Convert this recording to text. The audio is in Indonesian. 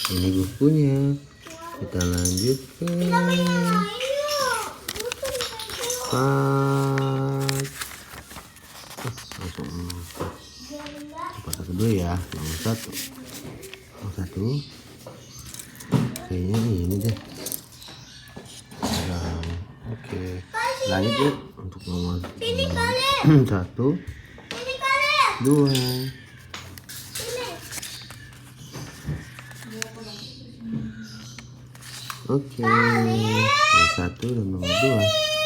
Ini bukunya. Kita lanjut ke part. Langsung cepat satu dulu ya. Nomor satu. Kayaknya ini deh. Oke. Lanjut ya untuk nomor 1, 2. Oke, nomor 1 dan nomor 2.